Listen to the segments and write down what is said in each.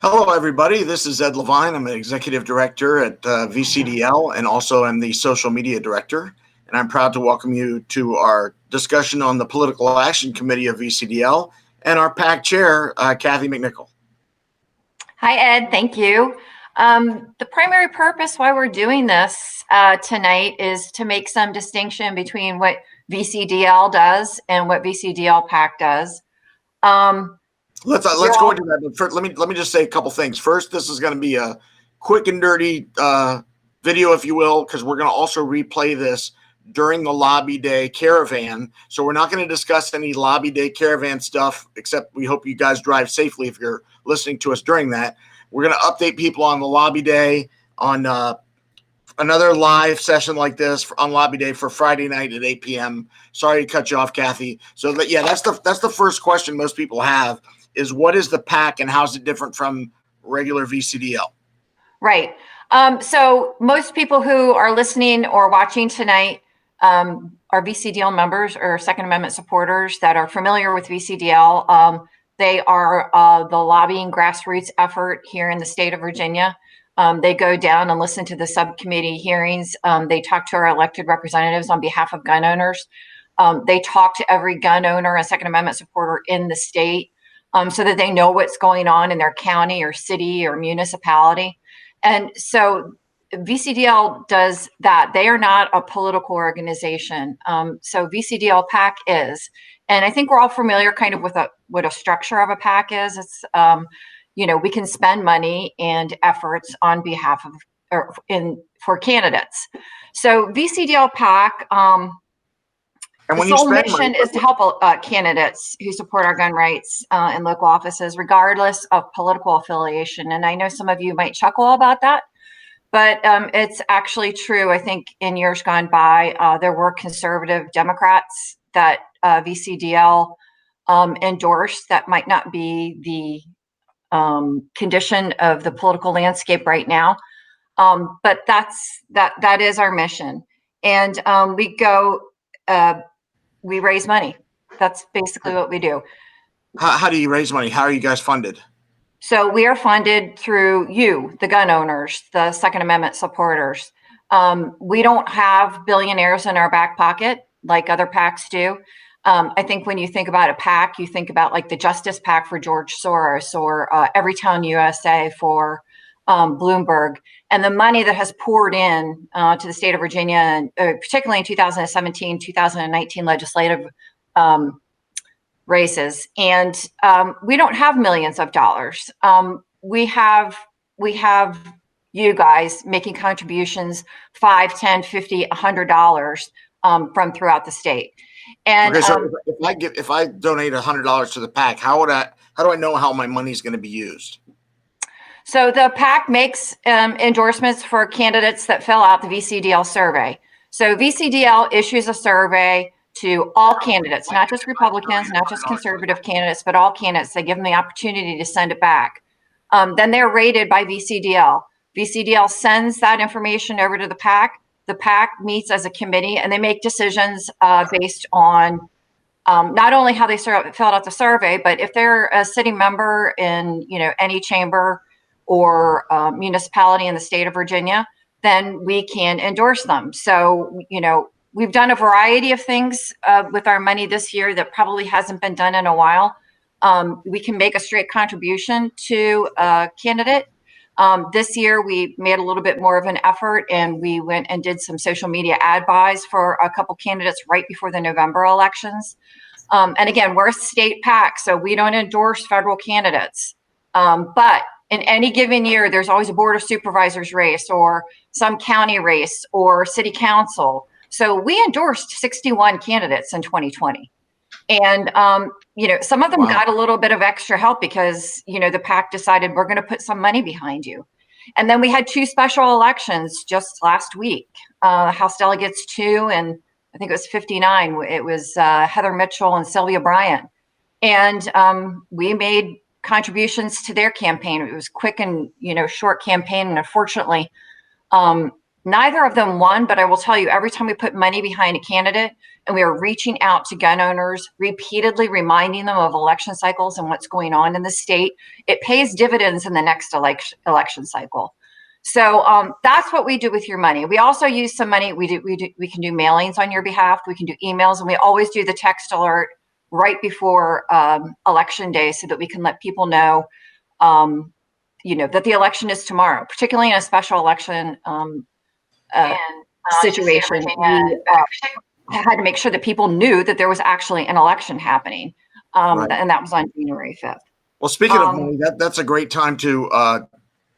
Hello, everybody. This is Ed Levine. I'm an executive director at Vcdl and also am the social media director. And I'm proud to welcome you to our discussion on the Political Action Committee of Vcdl and our PAC chair, Cathy McNickle. Hi, Ed. Thank you. The primary purpose why we're doing this tonight is to make some distinction between what VCDL does and what Vcdl Pac does. Let's go into that. But first, let me just say a couple things. First, this is going to be a quick and dirty video, if you will, because we're going to also replay this during the Lobby Day Caravan. So we're not going to discuss any Lobby Day Caravan stuff, except we hope you guys drive safely if you're listening to us during that. We're going to update people on the Lobby Day, on another live session like this on Lobby Day for Friday night at 8 p.m. Sorry to cut you off, Cathy. So that's the first question most people have is what is the PAC and how's it different from regular VCDL? Right. So most people who are listening or watching tonight are VCDL members or Second Amendment supporters that are familiar with VCDL. They are the lobbying grassroots effort here in the state of Virginia. They go down and listen to the subcommittee hearings. They talk to our elected representatives on behalf of gun owners. They talk to every gun owner and Second Amendment supporter in the state so that they know what's going on in their county or city or municipality. And so VCDL does that. They are not a political organization. So VCDL Pac is. And I think we're all familiar kind of with what a structure of a PAC is. It's we can spend money and efforts on behalf of for candidates. So VCDL Pac, the sole mission is to help candidates who support our gun rights in local offices, regardless of political affiliation. And I know some of you might chuckle about that, but it's actually true. I think in years gone by, there were conservative Democrats that VCDL endorsed that might not be the condition of the political landscape right now. But that is our mission. And we raise money. That's basically what we do. How do you raise money? How are you guys funded? So we are funded through you, the gun owners, the Second Amendment supporters. We don't have billionaires in our back pocket like other PACs do. I think when you think about a PAC, you think about like the Justice PAC for George Soros or Everytown USA for Bloomberg, and the money that has poured in to the state of Virginia, and particularly in 2017, 2019 legislative races. And we don't have millions of dollars. We have you guys making contributions, $5, $10, $50, $100 from throughout the state. And okay, so if I donate $100 to the PAC, how do I know how my money is going to be used? So the PAC makes endorsements for candidates that fill out the VCDL survey. So VCDL issues a survey to all candidates, not just Republicans, not just conservative candidates, but all candidates. They give them the opportunity to send it back. Then they're rated by VCDL. VCDL sends that information over to the PAC. The PAC meets as a committee and they make decisions based on not only how they filled out the survey, but if they're a city member in any chamber or municipality in the state of Virginia, then we can endorse them. So, we've done a variety of things with our money this year that probably hasn't been done in a while. We can make a straight contribution to a candidate. This year, we made a little bit more of an effort and we went and did some social media ad buys for a couple candidates right before the November elections. And again, we're a state PAC, so we don't endorse federal candidates. But in any given year, there's always a board of supervisors race or some county race or city council. So we endorsed 61 candidates in 2020. And, some of them got a little bit of extra help because, the PAC decided we're going to put some money behind you. And then we had 2 special elections just last week, House Delegates 2, and I think it was 59. It was Heather Mitchell and Sylvia Bryant. And we made contributions to their campaign. It was quick and, short campaign. And unfortunately, Neither of them won, but I will tell you, every time we put money behind a candidate and we are reaching out to gun owners, repeatedly reminding them of election cycles and what's going on in the state, it pays dividends in the next election cycle. So that's what we do with your money. We also use some money. We can do mailings on your behalf. We can do emails, and we always do the text alert right before election day so that we can let people know, that the election is tomorrow, particularly in a special election situation. We had to make sure that people knew that there was actually an election happening, Right. and that was on January 5th. Well, speaking of money, that's a great time to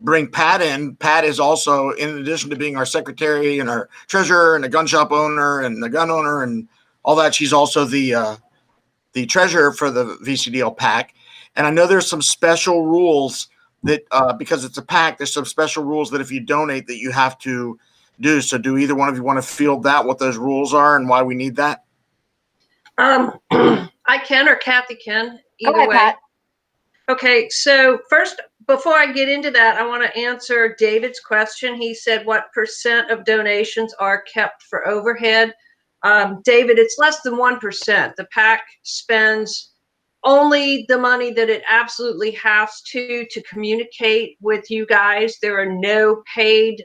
bring Pat in. Pat is also, in addition to being our secretary and our treasurer and a gun shop owner and the gun owner and all that, she's also the treasurer for the VCDL PAC. And I know there's some special rules that because it's a PAC, there's some special rules that if you donate that you have to do. So do either one of you want to field that, what those rules are and why we need that? I can, or Cathy can, either ahead, way. Pat. Okay, so first, before I get into that, I want to answer David's question. He said, what % of donations are kept for overhead? David, it's less than 1%. The PAC spends only the money that it absolutely has to communicate with you guys. There are no paid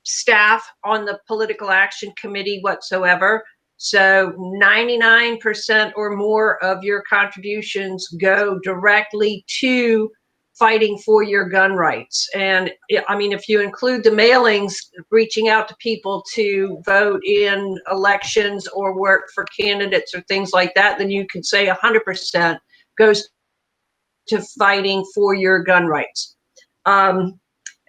staff on the Political Action Committee whatsoever. So 99% or more of your contributions go directly to fighting for your gun rights. And I mean, if you include the mailings, reaching out to people to vote in elections or work for candidates or things like that, then you could say 100% goes to fighting for your gun rights.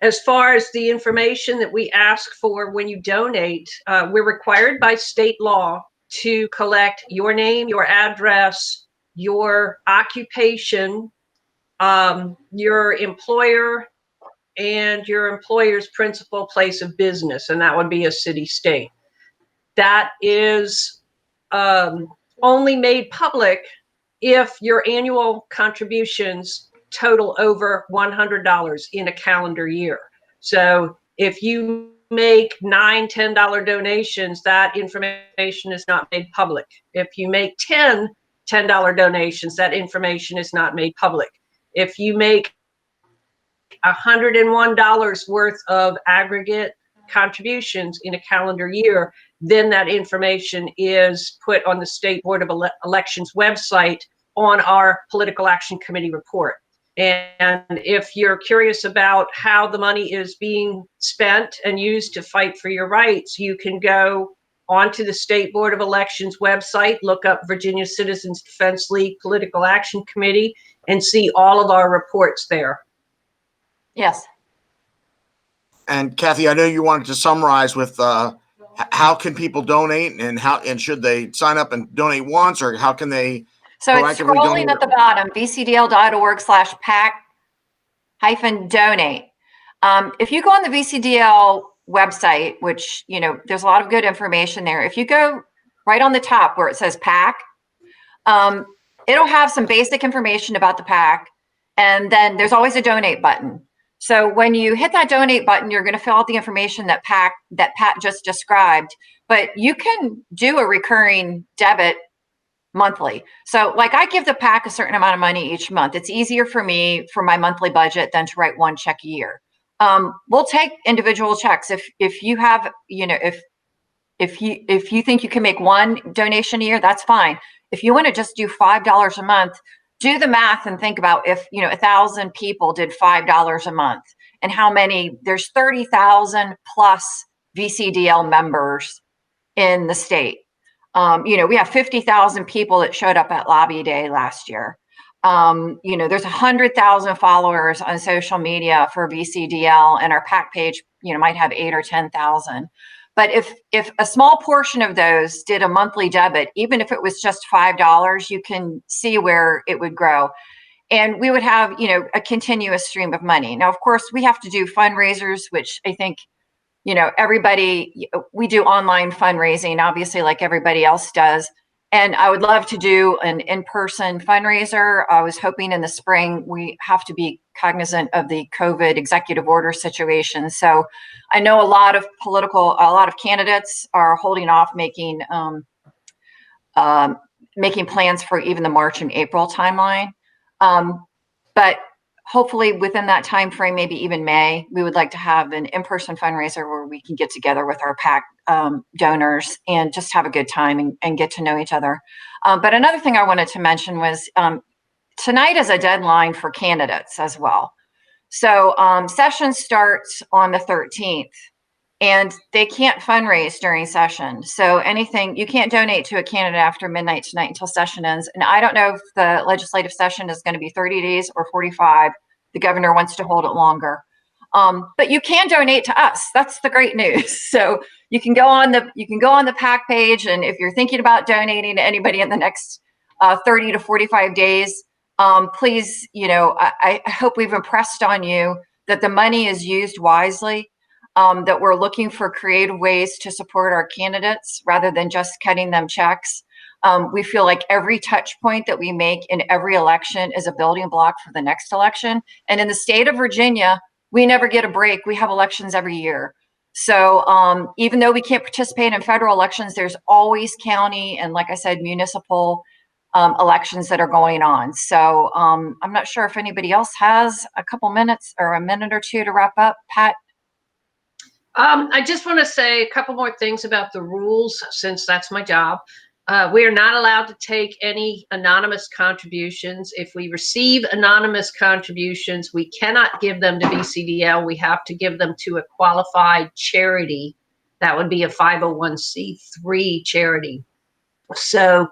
As far as the information that we ask for when you donate, we're required by state law to collect your name, your address, your occupation, your employer, and your employer's principal place of business, and that would be a city state. That is only made public if your annual contributions total over $100 in a calendar year. So if you make $9, $10 donations, that information is not made public. If you make 10 $10 donations, that information is not made public. If you make $101 worth of aggregate contributions in a calendar year, then that information is put on the State Board of Elections website on our Political Action Committee report. And if you're curious about how the money is being spent and used to fight for your rights, you can go onto the State Board of Elections website, look up Virginia Citizens Defense League Political Action Committee, and see all of our reports there. Yes. And Cathy, I know you wanted to summarize with how can people donate and should they sign up and donate once, or how can they? So it's scrolling at the bottom, vcdl.org/PAC-donate. If you go on the VCDL website, which, there's a lot of good information there. If you go right on the top where it says PAC, it'll have some basic information about the PAC, and then there's always a donate button. So when you hit that donate button, you're going to fill out the information that Pat just described, but you can do a recurring debit monthly. So like I give the PAC a certain amount of money each month. It's easier for me for my monthly budget than to write one check a year. We'll take individual checks. If you have, if you think you can make one donation a year, that's fine. If you want to just do $5 a month, do the math and think about if 1,000 people did $5 a month and how many. There's 30,000 plus VCDL members in the state. We have 50,000 people that showed up at lobby day last year. There's 100,000 followers on social media for VCDL, and our PAC page, might have 8 or 10,000. But if a small portion of those did a monthly debit, even if it was just $5, you can see where it would grow. And we would have, a continuous stream of money. Now, of course, we have to do fundraisers, which I think, we do online fundraising, obviously, like everybody else does. And I would love to do an in-person fundraiser. I was hoping in the spring. We have to be cognizant of the COVID executive order situation. So I know a lot of candidates are holding off making plans for even the March and April timeline. But hopefully within that time frame, maybe even May, we would like to have an in-person fundraiser where we can get together with our PAC donors and just have a good time and get to know each other. But another thing I wanted to mention was tonight is a deadline for candidates as well. So session starts on the 13th. And they can't fundraise during session. So anything, you can't donate to a candidate after midnight tonight until session ends. And I don't know if the legislative session is going to be 30 days or 45. The governor wants to hold it longer. But you can donate to us. That's the great news. So you can go on the PAC page, and if you're thinking about donating to anybody in the next 30 to 45 days, please, I hope we've impressed on you that the money is used wisely. That we're looking for creative ways to support our candidates rather than just cutting them checks. We feel like every touch point that we make in every election is a building block for the next election. And in the state of Virginia, we never get a break. We have elections every year. So even though we can't participate in federal elections, there's always county and, like I said, municipal elections that are going on. So I'm not sure if anybody else has a couple minutes or a minute or two to wrap up. Pat? I just want to say a couple more things about the rules, since that's my job. We are not allowed to take any anonymous contributions. If we receive anonymous contributions, we cannot give them to VCDL. We have to give them to a qualified charity. That would be a 501c3 charity. So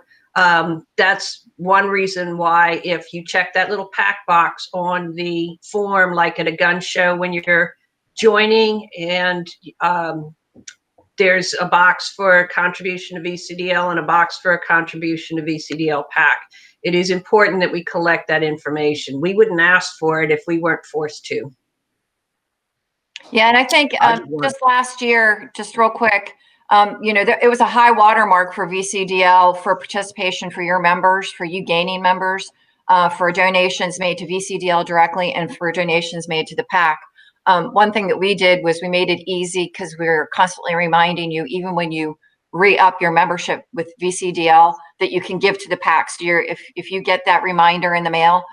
that's one reason why, if you check that little PAC box on the form, like at a gun show when you're joining, and there's a box for a contribution to VCDL and a box for a contribution to VCDL PAC. It is important that we collect that information. We wouldn't ask for it if we weren't forced to. Yeah, and I think just last year, just real quick, it was a high watermark for VCDL for participation for your members, for you gaining members, for donations made to VCDL directly and for donations made to the PAC. One thing that we did was we made it easy because we were constantly reminding you, even when you re-up your membership with VCDL, that you can give to the PAC. So if you get that reminder in the mail,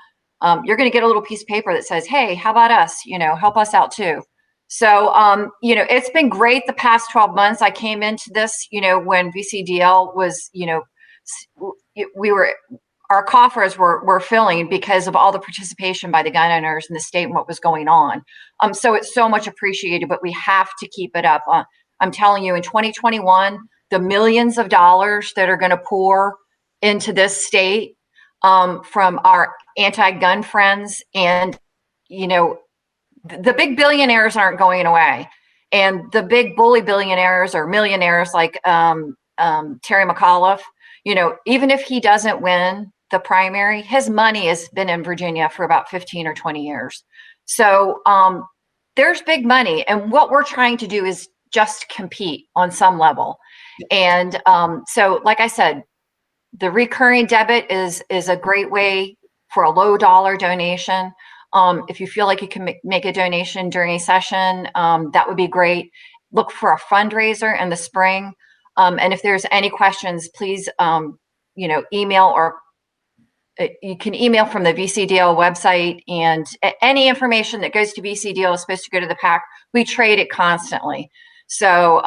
you're going to get a little piece of paper that says, hey, how about us? Help us out too. So, it's been great the past 12 months. I came into this, when VCDL was, our coffers were filling because of all the participation by the gun owners in the state and what was going on. So it's so much appreciated, but we have to keep it up. I'm telling you, in 2021, the millions of dollars that are going to pour into this state from our anti-gun friends, and, the big billionaires aren't going away. And the big bully billionaires or millionaires like Terry McAuliffe, even if he doesn't win the primary, his money has been in Virginia for about 15 or 20 years. So there's big money. And what we're trying to do is just compete on some level. And so, like I said, the recurring debit is a great way for a low dollar donation. If you feel like you can make a donation during a session, that would be great. Look for a fundraiser in the spring. And if there's any questions, please, email, or you can email from the VCDL website, and any information that goes to VCDL is supposed to go to the PAC. We trade it constantly. So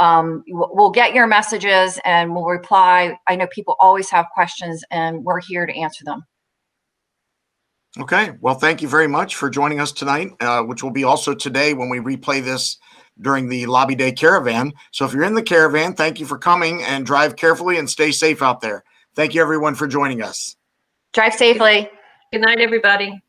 we'll get your messages and we'll reply. I know people always have questions and we're here to answer them. Okay. Well, thank you very much for joining us tonight, which will be also today when we replay this during the Lobby Day Caravan. So if you're in the caravan, thank you for coming, and drive carefully and stay safe out there. Thank you, everyone, for joining us. Drive safely. Good night, everybody.